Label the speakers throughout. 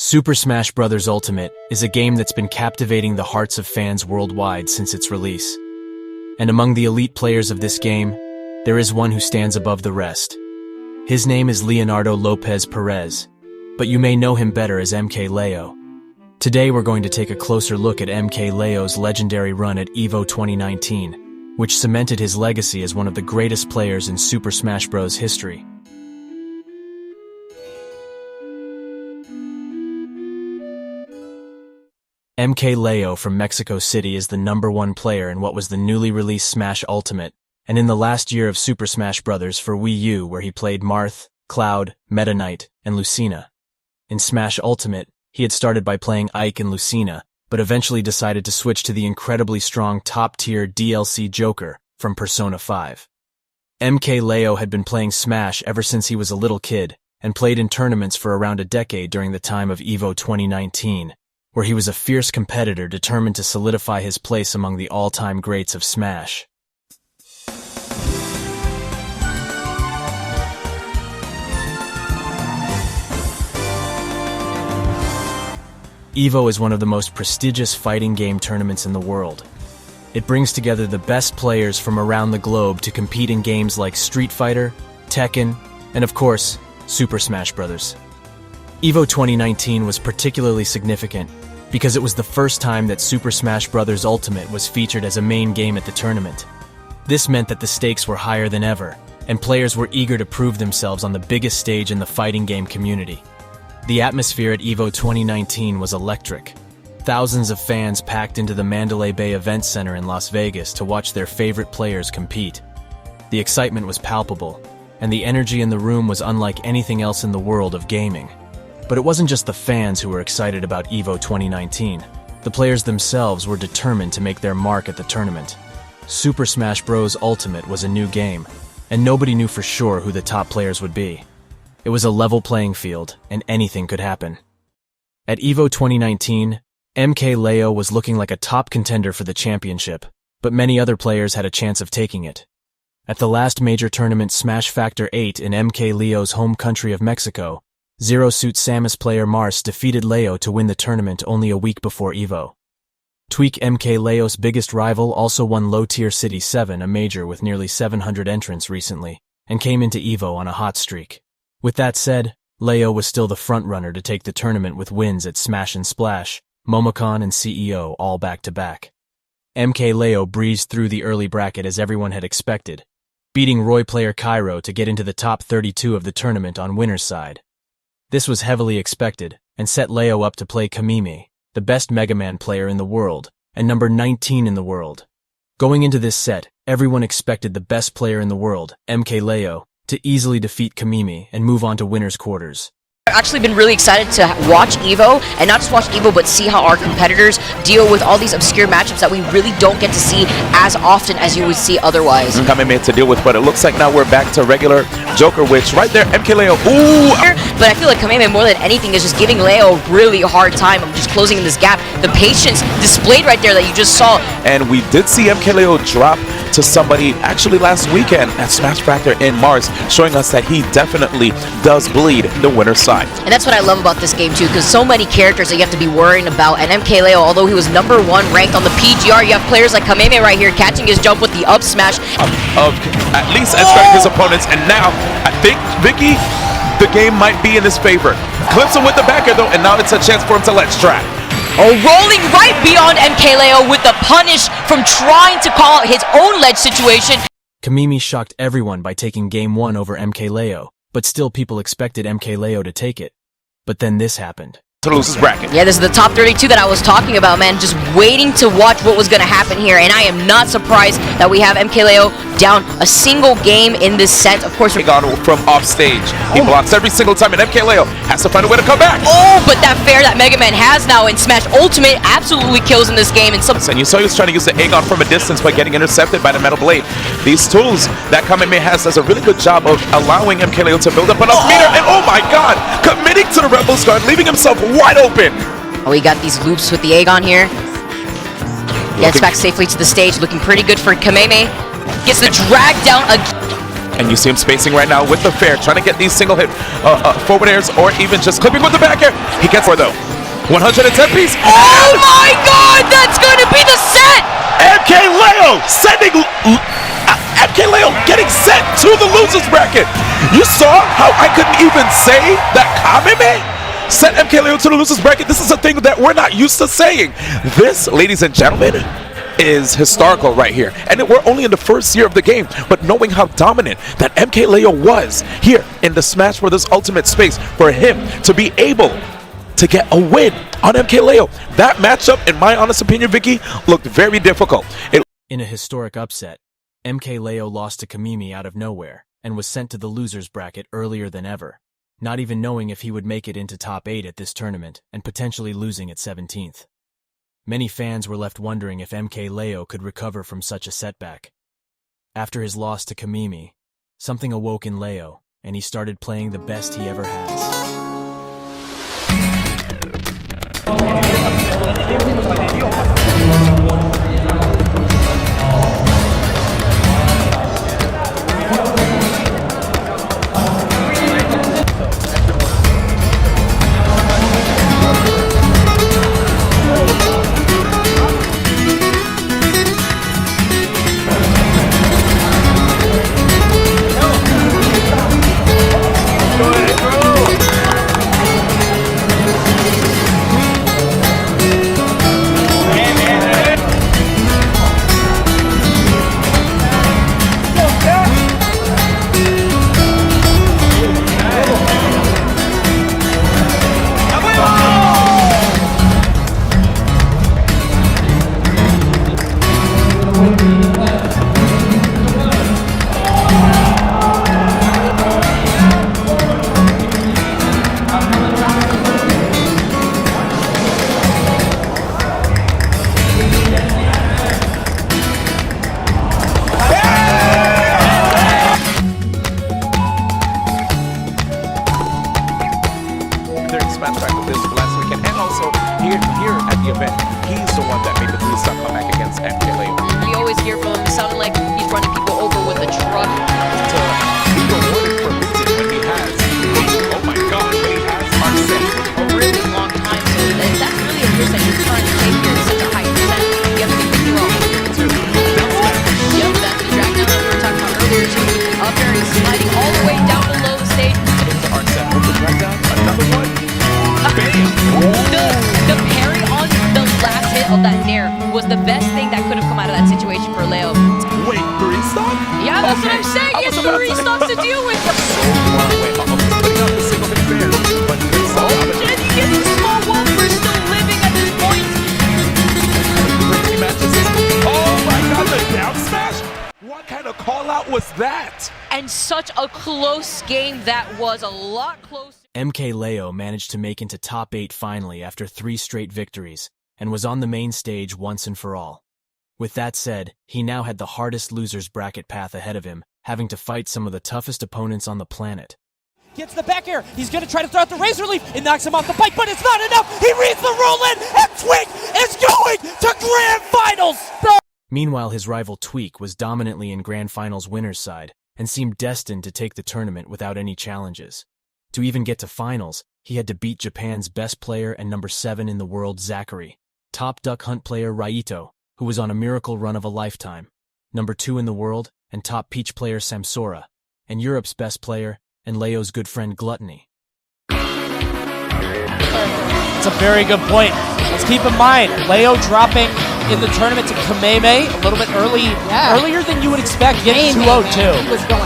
Speaker 1: Super Smash Bros. Ultimate is a game that's been captivating the hearts of fans worldwide since its release. And among the elite players of this game, there is one who stands above the rest. His name is Leonardo Lopez Perez, but you may know him better as MKLeo. Today we're going to take a closer look at MKLeo's legendary run at EVO 2019, which cemented his legacy as one of the greatest players in Super Smash Bros. History. MKLeo from Mexico City is the #1 player in what was the newly released Smash Ultimate, and in the last year of Super Smash Bros. For Wii U, where he played Marth, Cloud, Meta Knight, and Lucina. In Smash Ultimate, he had started by playing Ike and Lucina, but eventually decided to switch to the incredibly strong top-tier DLC Joker from Persona 5. MKLeo had been playing Smash ever since he was a little kid, and played in tournaments for around a decade during the time of EVO 2019, where he was a fierce competitor determined to solidify his place among the all-time greats of Smash. EVO is one of the most prestigious fighting game tournaments in the world. It brings together the best players from around the globe to compete in games like Street Fighter, Tekken, and of course, Super Smash Bros. EVO 2019 was particularly significant because it was the first time that Super Smash Bros. Ultimate was featured as a main game at the tournament. This meant that the stakes were higher than ever, and players were eager to prove themselves on the biggest stage in the fighting game community. The atmosphere at EVO 2019 was electric. Thousands of fans packed into the Mandalay Bay Event Center in Las Vegas to watch their favorite players compete. The excitement was palpable, and the energy in the room was unlike anything else in the world of gaming. But it wasn't just the fans who were excited about EVO 2019. The players themselves were determined to make their mark at the tournament. Super Smash Bros. Ultimate was a new game, and nobody knew for sure who the top players would be. It was a level playing field, and anything could happen. At EVO 2019, MKLeo was looking like a top contender for the championship, but many other players had a chance of taking it. At the last major tournament Smash Factor 8 in MKLeo's home country of Mexico, Zero Suit Samus player Mars defeated Leo to win the tournament only a week before EVO. Tweak, MKLeo's biggest rival, also won Low Tier City 7, a major with nearly 700 entrants recently, and came into EVO on a hot streak. With that said, Leo was still the frontrunner to take the tournament with wins at Smash and Splash, Momocon and CEO all back-to-back. MKLeo breezed through the early bracket as everyone had expected, beating Roy player Cairo to get into the top 32 of the tournament on winner's side. This was heavily expected, and set Leo up to play Kamimi, the best Mega Man player in the world, and number 19 in the world. Going into this set, everyone expected the best player in the world, MKLeo, to easily defeat Kamimi and move on to winner's quarters.
Speaker 2: I've actually been really excited to watch EVO, and not just watch EVO, but see how our competitors deal with all these obscure matchups that we really don't get to see as often as you would see otherwise.
Speaker 3: Kamimi to deal with, but it looks like now we're back to regular Joker, which right there, MKLeo, ooh!
Speaker 2: But I feel like Kamimi more than anything is just giving Leo a really hard time of just closing in this gap. The patience displayed right there that you just saw.
Speaker 3: And we did see MKLeo drop to somebody actually last weekend at Smash Factor in Mars, showing us that he definitely does bleed the winner's side.
Speaker 2: And that's what I love about this game too, because so many characters that you have to be worrying about. And MKLeo, although he was #1 ranked on the PGR, you have players like Kamimi right here catching his jump with the up smash.
Speaker 3: Of at least escorting his opponents, and now I think, Vicky, the game might be in his favor. Clips him with the back air though, and now it's a chance for him to let's try.
Speaker 2: Oh, rolling right beyond MKLeo with the punish from trying to call out his own ledge situation.
Speaker 1: Kamimi shocked everyone by taking Game 1 over MKLeo, but still people expected MKLeo to take it. But then this happened.
Speaker 3: To lose his bracket.
Speaker 2: Yeah, this is the top 32 that I was talking about, man. Just waiting to watch what was going to happen here. And I am not surprised that we have MKLeo down a single game in this set. Of course,
Speaker 3: He got from off stage. He blocks every single time, and MKLeo has to find a way to come back.
Speaker 2: Oh, but that fair that Mega Man has now in Smash Ultimate absolutely kills in this game. And
Speaker 3: you saw he was trying to use the Aegon from a distance by getting intercepted by the Metal Blade. These tools that Kamimi has does a really good job of allowing MKLeo to build up enough meter, and oh my god, committing to the Rebel's Guard, leaving himself wide open.
Speaker 2: Oh, we got these loops with the Aegon here. Gets back safely to the stage, looking pretty good for Kamimi. Gets the drag down again.
Speaker 3: And you see him spacing right now with the fair, trying to get these single hit forward airs or even just clipping with the back air. He gets for though. 110 piece.
Speaker 2: Oh my god, that's going to be the set!
Speaker 3: MKLeo sending MKLeo getting sent to the losers bracket. You saw how I couldn't even say that Kameme sent MKLeo to the losers bracket. This is a thing that we're not used to saying. This, ladies and gentlemen, is historical right here, and we're only in the first year of the game, but knowing how dominant that MKLeo was here in the Smash Bros. Ultimate space, for him to be able to get a win on MKLeo, that matchup, in my honest opinion, Vicky, looked very difficult.
Speaker 1: In a historic upset, MKLeo lost to Kameme out of nowhere and was sent to the losers bracket earlier than ever, not even knowing if he would make it into top 8 at this tournament and potentially losing at 17th. Many fans were left wondering if MKLeo could recover from such a setback. After his loss to Kameme, something awoke in Leo, and he started playing the best he ever has.
Speaker 2: Was the best thing that could have come out of that situation for Leo.
Speaker 3: Wait, 3 stock?
Speaker 2: Yeah, that's what I'm saying. He has 3 stocks to deal with.
Speaker 3: Putting out the single hit fair, but
Speaker 2: and he gets a small one. We're still living at this point.
Speaker 3: Oh my god, the down smash? What kind of call out was that?
Speaker 2: And such a close game that was, a lot closer.
Speaker 1: MKLeo managed to make into top 8 finally after 3 straight victories, and was on the main stage once and for all. With that said, he now had the hardest losers bracket path ahead of him, having to fight some of the toughest opponents on the planet.
Speaker 4: Gets the back air, he's going to try to throw out the Razor Leaf, it knocks him off the bike, but it's not enough! He reads the roll-in, and Tweek is going to Grand Finals!
Speaker 1: Meanwhile, his rival Tweek was dominantly in Grand Finals winner's side, and seemed destined to take the tournament without any challenges. To even get to finals, he had to beat Japan's best player and number 7 in the world, Zachary, top Duck Hunt player Raito, who was on a miracle run of a lifetime, number 2 in the world, and top Peach player Samsora, and Europe's best player, and Leo's good friend Gluttony.
Speaker 4: That's a very good point. Let's keep in mind, Leo dropping in the tournament to Kameme a little bit earlier than you would expect, getting 2-0 too.
Speaker 5: He was going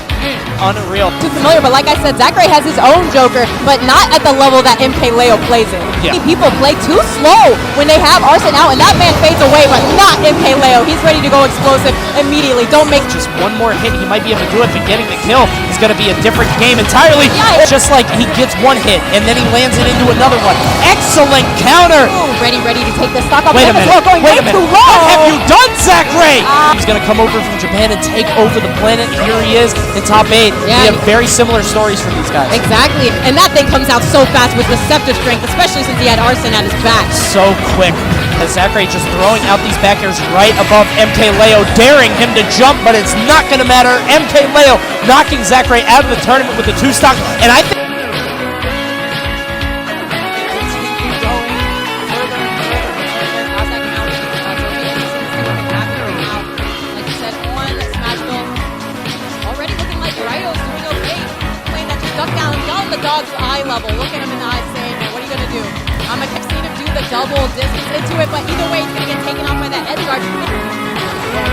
Speaker 4: unreal.
Speaker 5: Too familiar, but like I said, Zachary has his own Joker, but not at the level that MKLeo plays in.
Speaker 4: Yeah.
Speaker 5: People play too slow when they have Arsene out, and that man fades away, but not MKLeo. He's ready to go explosive immediately. Don't make
Speaker 4: just one more hit, he might be able to do it, but getting the kill is going to be a different game entirely.
Speaker 5: Yeah.
Speaker 4: Just like he gets one hit, and then he lands it into another one. Excellent counter!
Speaker 5: Ooh, ready to take this stock off.
Speaker 4: Wait a minute,
Speaker 5: Going
Speaker 4: wait a
Speaker 5: way
Speaker 4: minute.
Speaker 5: too low.
Speaker 4: What have you done, Zachary? He's going to come over from Japan and take over the planet. Here he is in top 8.
Speaker 5: Yeah.
Speaker 4: We have very similar stories from these guys.
Speaker 5: Exactly, and that thing comes out so fast with Deceptive Strength, especially since he had Arsene at his back.
Speaker 4: So quick. As Zachary just throwing out these back airs right above MKLeo, daring him to jump, but it's not going to matter. MKLeo knocking Zachary out of the tournament with the 2-stock, and I think
Speaker 5: the dog's eye level, look at him in the eye saying, man, what are you going to do? I'm going to see him do the double distance into it, but either way, he's going to get taken off by that edge guard.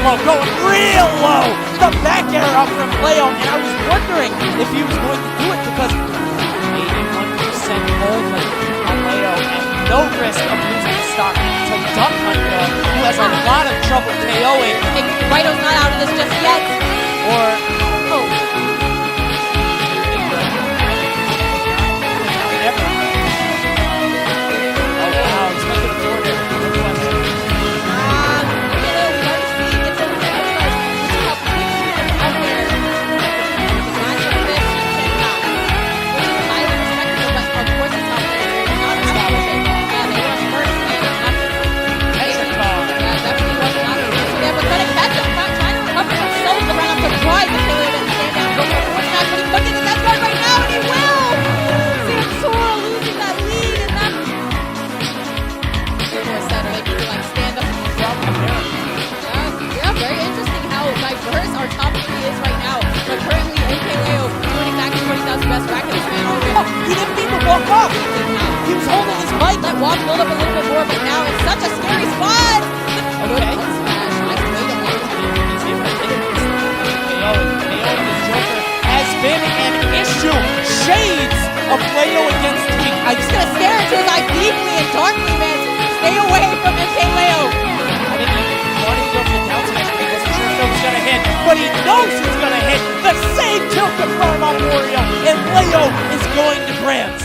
Speaker 4: Low, going real low. The back air up from Leo, and I was wondering if he was going to do it because 81% only on Leo, and no risk of losing stock to Duck Hunter, who has a lot of trouble KOing.
Speaker 5: Righto's not out of this just yet.
Speaker 4: Or
Speaker 5: best racket this man already.
Speaker 4: he didn't even walk off. He was holding his mic.
Speaker 5: That walk build up a little bit more, but now it's such a scary spot.
Speaker 4: Okay.
Speaker 5: Smash. Nice way to end.
Speaker 4: The Joker has been an issue. Shades of Leo against Tweak.
Speaker 5: I'm just gonna stare into his eyes deeply and darkly, man. Stay away from MKLeo.
Speaker 4: I didn't even want to go for the down smash, but he wasn't sure if it was gonna hit. But he knows it's gonna hit. The same kill confirm on Wario, and Leo is going to Brands.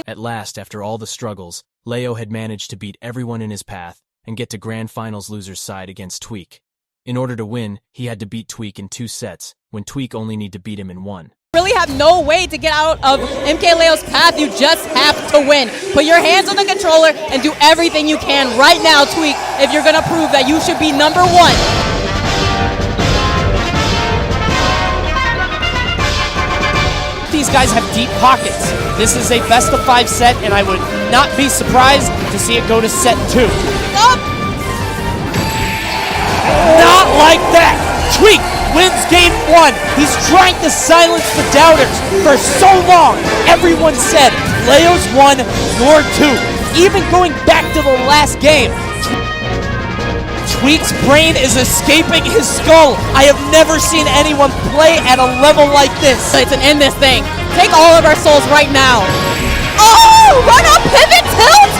Speaker 1: At last, after all the struggles, Leo had managed to beat everyone in his path and get to Grand Finals loser's side against Tweak. In order to win, he had to beat Tweak in 2 sets, when Tweak only need to beat him in 1.
Speaker 5: Really have no way to get out of MKLeo's path. You just have to win. Put your hands on the controller and do everything you can right now, Tweak, if you're gonna prove that you should be number 1.
Speaker 4: These guys have deep pockets. This is a best of 5 set, and I would not be surprised to see it go to set 2.
Speaker 5: Up.
Speaker 4: Not like that! Tweak wins game 1. He's trying to silence the doubters for so long. Everyone said, Leo's 1, you're 2. Even going back to the last game, Tweak's brain is escaping his skull. I have never seen anyone play at a level like this.
Speaker 5: It's an end this thing. Take all of our souls right now. Oh, run up pivot tilt.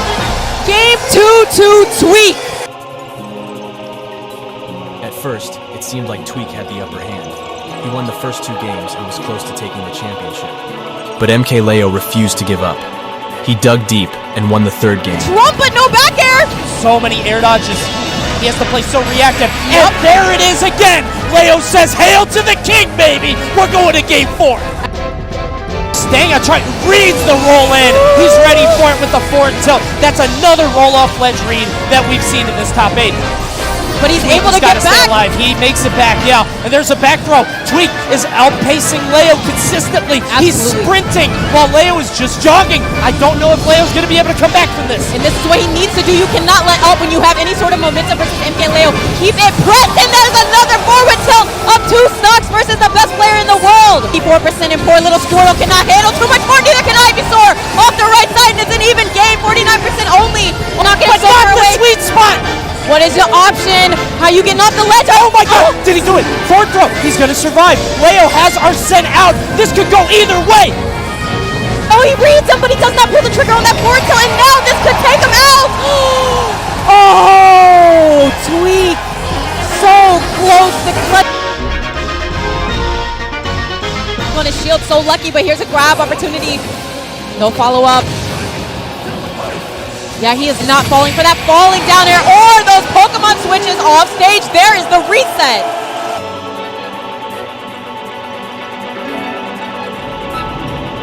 Speaker 5: Game 2 to Tweak.
Speaker 1: At first, it seemed like Tweak had the upper hand. He won the first 2 games and was close to taking the championship. But MKLeo refused to give up. He dug deep and won the 3rd game.
Speaker 5: Trumpet, no back air.
Speaker 4: So many air dodges. He has to play so reactive. And there it is again. Leo says, hail to the king, baby. We're going to game 4. Stanga reads the roll in. He's ready for it with the forward tilt. That's another roll-off ledge read that we've seen in this top 8.
Speaker 5: But he's able to get
Speaker 4: stay
Speaker 5: back.
Speaker 4: Alive. He makes it back, yeah. And there's a back throw. Tweak is outpacing Leo consistently.
Speaker 5: Absolutely.
Speaker 4: He's sprinting while Leo is just jogging. I don't know if Leo's going to be able to come back from this.
Speaker 5: And this is what he needs to do. You cannot let up when you have any sort of momentum versus MKLeo. Keep it pressed, and there's another forward tilt up 2 stocks versus the best player in the world. 4% and poor little Squirtle cannot handle too much more. Neither can Ivysaur. Off the right side, and it's an even game. 49% only. Not
Speaker 4: But not the sweet spot.
Speaker 5: What is your option? How you getting off the ledge?
Speaker 4: Oh my god! Did he do it? Forward throw. He's gonna survive. Leo has Arsene out. This could go either way.
Speaker 5: Oh, he reads him, but he does not pull the trigger on that forward tilt, and now this could take him out. Oh, Tweak. So close to clutch. On his shield, so lucky, but here's a grab opportunity. No follow-up. Yeah, he is not falling for that falling down air or those Pokemon switches off stage. There is the reset.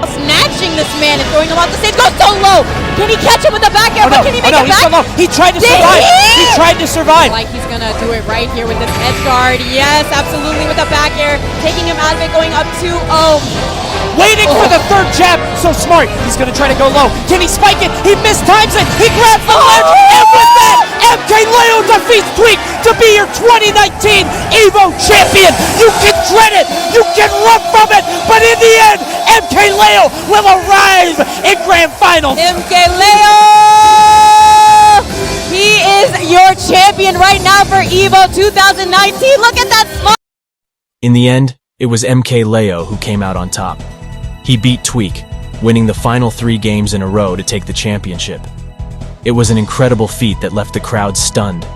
Speaker 5: Snatching this man and throwing him off the stage. Goes so low. Can he catch him with the back air? But can he make it
Speaker 4: he's
Speaker 5: back?
Speaker 4: so low. He tried to
Speaker 5: Did
Speaker 4: survive.
Speaker 5: he?
Speaker 4: He tried to survive.
Speaker 5: Like he's gonna do it right here with this edge guard. Yes, absolutely with the back air, taking him out of it, going up 2-0.
Speaker 4: Waiting for the third jab. So smart. He's going to try to go low. Can he spike it? He mistimes it. He grabs the ledge. And with that, MKLeo defeats Tweek to be your 2019 EVO champion. You can dread it. You can run from it. But in the end, MKLeo will arrive in grand finals.
Speaker 5: MKLeo! He is your champion right now for EVO 2019. Look at that smile.
Speaker 1: In the end, it was MKLeo who came out on top. He beat Tweek, winning the final 3 games in a row to take the championship. It was an incredible feat that left the crowd stunned.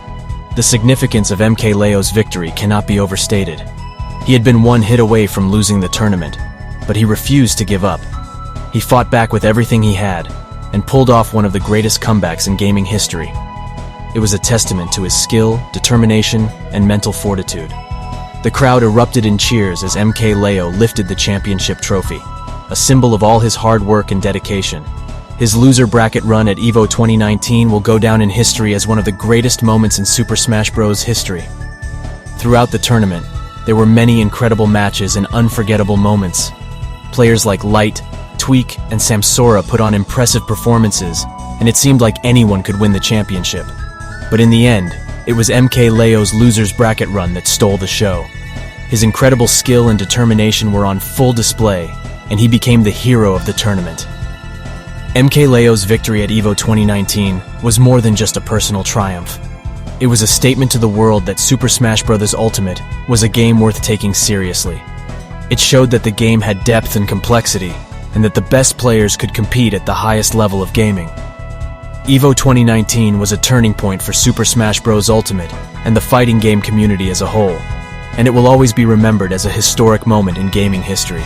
Speaker 1: The significance of MKLeo's victory cannot be overstated. He had been 1 hit away from losing the tournament, but he refused to give up. He fought back with everything he had and pulled off one of the greatest comebacks in gaming history. It was a testament to his skill, determination, and mental fortitude. The crowd erupted in cheers as MKLeo lifted the championship trophy, a symbol of all his hard work and dedication. His loser bracket run at EVO 2019 will go down in history as one of the greatest moments in Super Smash Bros. History. Throughout the tournament, there were many incredible matches and unforgettable moments. Players like Light, Tweek, and Samsora put on impressive performances, and it seemed like anyone could win the championship. But in the end, it was MKLeo's losers bracket run that stole the show. His incredible skill and determination were on full display, and he became the hero of the tournament. MKLeo's victory at EVO 2019 was more than just a personal triumph. It was a statement to the world that Super Smash Bros. Ultimate was a game worth taking seriously. It showed that the game had depth and complexity, and that the best players could compete at the highest level of gaming. EVO 2019 was a turning point for Super Smash Bros. Ultimate and the fighting game community as a whole, and it will always be remembered as a historic moment in gaming history.